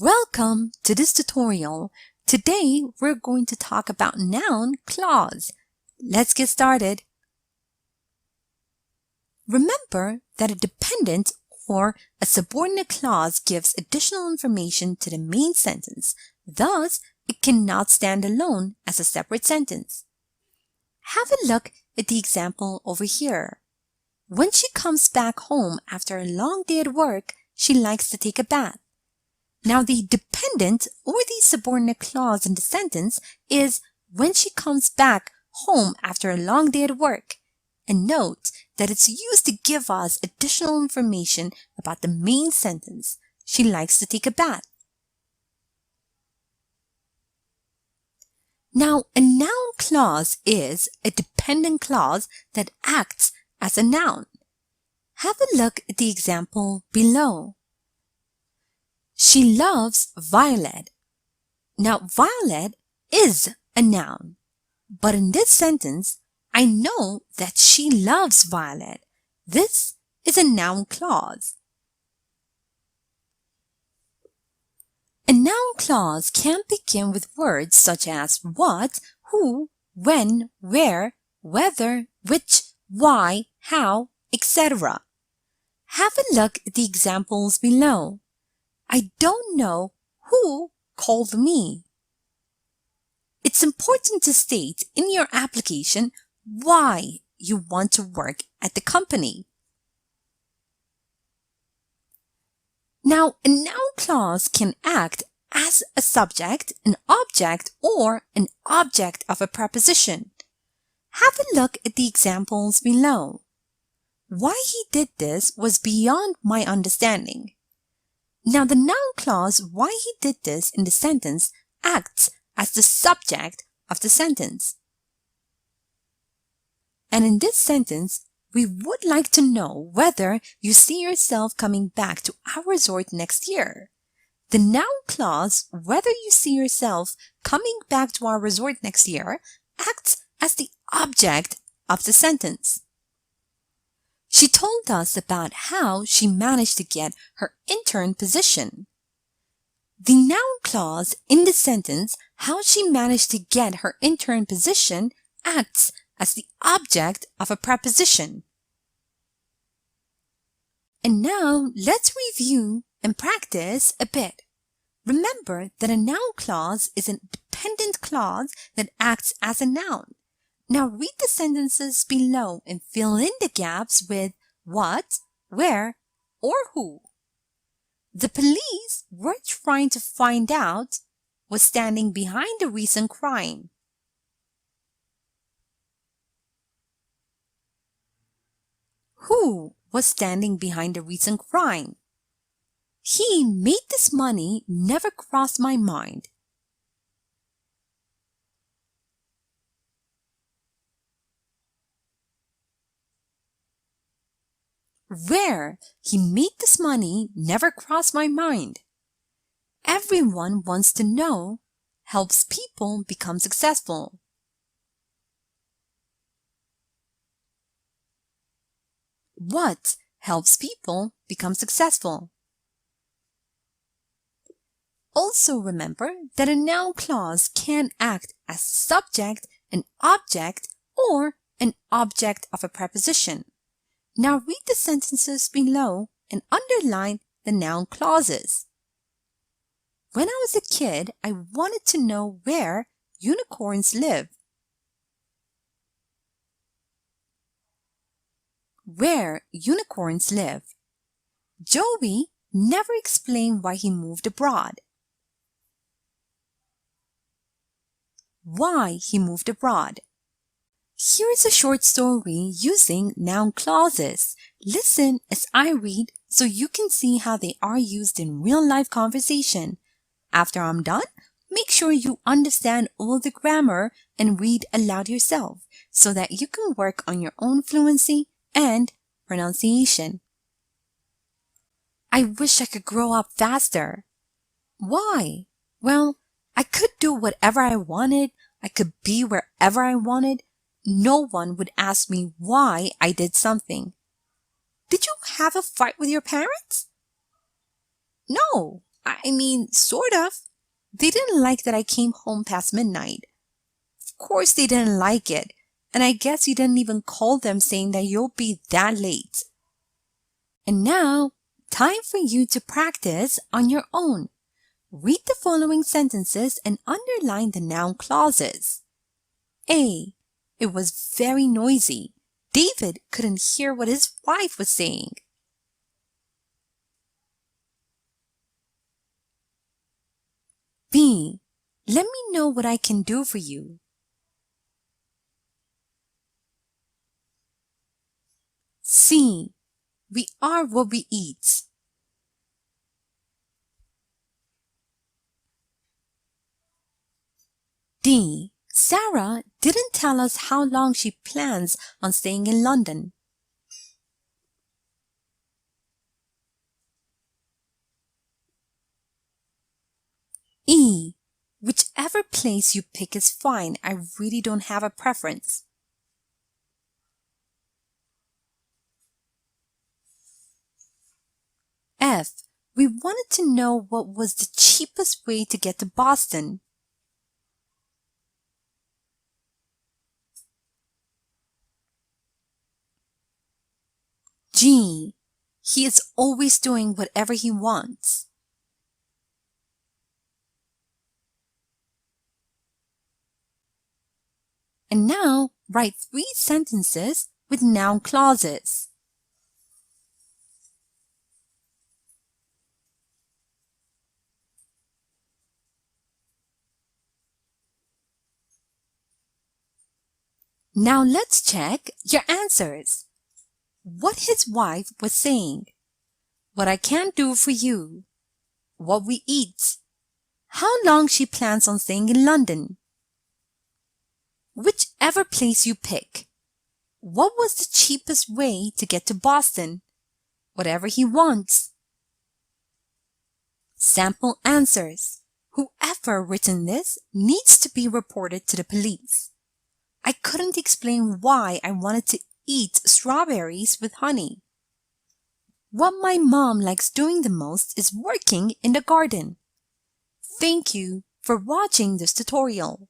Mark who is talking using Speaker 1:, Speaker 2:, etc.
Speaker 1: Welcome to this tutorial. Today we're going to talk about noun clause. Let's get started. Remember that a dependent or a subordinate clause gives additional information to the main sentence. Thus, it cannot stand alone as a separate sentence. Have a look at the example over here. When she comes back home after a long day at work, she likes to take a bath. Now, the dependent or the subordinate clause in the sentence is when she comes back home after a long day at work. And note that it's used to give us additional information about the main sentence. She likes to take a bath. Now, a noun clause is a dependent clause that acts as a noun. Have a look at the example below. She loves Violet. Now, Violet is a noun, but in this sentence, I know that she loves Violet. This is a noun clause. A noun clause can begin with words such as what, who, when, where, whether, which, why, how, etc. Have a look at the examples below. I don't know who called me. It's important to state in your application why you want to work at the company. Now, a noun clause can act as a subject, an object, or an object of a preposition. Have a look at the examples below. Why he did this was beyond my understanding. Now, the noun clause, why he did this in the sentence, acts as the subject of the sentence. And in this sentence, we would like to know whether you see yourself coming back to our resort next year. The noun clause, whether you see yourself coming back to our resort next year, acts as the object of the sentence. She told us about how she managed to get her intern position. The noun clause in the sentence, how she managed to get her intern position, acts as the object of a preposition. And now let's review and practice a bit. Remember that a noun clause is a dependent clause that acts as a noun. Now read the sentences below and fill in the gaps with what, where, or who. The police were trying to find out was standing behind the recent crime. Who was standing behind the recent crime? He made this money never crossed my mind. Where he made this money never crossed my mind. Everyone wants to know helps people become successful. What helps people become successful? Also remember that a noun clause can act as subject, an object, or an object of a preposition. Now read the sentences below and underline the noun clauses. When I was a kid, I wanted to know where unicorns live. Where unicorns live. Joey never explained why he moved abroad. Why he moved abroad. Here is a short story using noun clauses. Listen as I read so you can see how they are used in real-life conversation. After I'm done, make sure you understand all the grammar and read aloud yourself so that you can work on your own fluency and pronunciation. I wish I could grow up faster. Why? Well, I could do whatever I wanted. I could be wherever I wanted. No one would ask me why I did something. Did you have a fight with your parents? No, I mean, sort of. They didn't like that I came home past midnight. Of course, they didn't like it. And I guess you didn't even call them saying that you'll be that late. And now, time for you to practice on your own. Read the following sentences and underline the noun clauses. A. It was very noisy. David couldn't hear what his wife was saying. B. Let me know what I can do for you. C. We are what we eat. D. Sarah didn't tell us how long she plans on staying in London. E. Whichever place you pick is fine. I really don't have a preference. F. We wanted to know what was the cheapest way to get to Boston. G. He is always doing whatever he wants. And now, write 3 sentences with noun clauses. Now let's check your answers. What his wife was saying. What I can do for you. What we eat. How long she plans on staying in London. Whichever place you pick. What was the cheapest way to get to Boston? Whatever he wants. Sample answers. Whoever written this needs to be reported to the police. I couldn't explain why I wanted to eat strawberries with honey. What my mom likes doing the most is working in the garden. Thank you for watching this tutorial.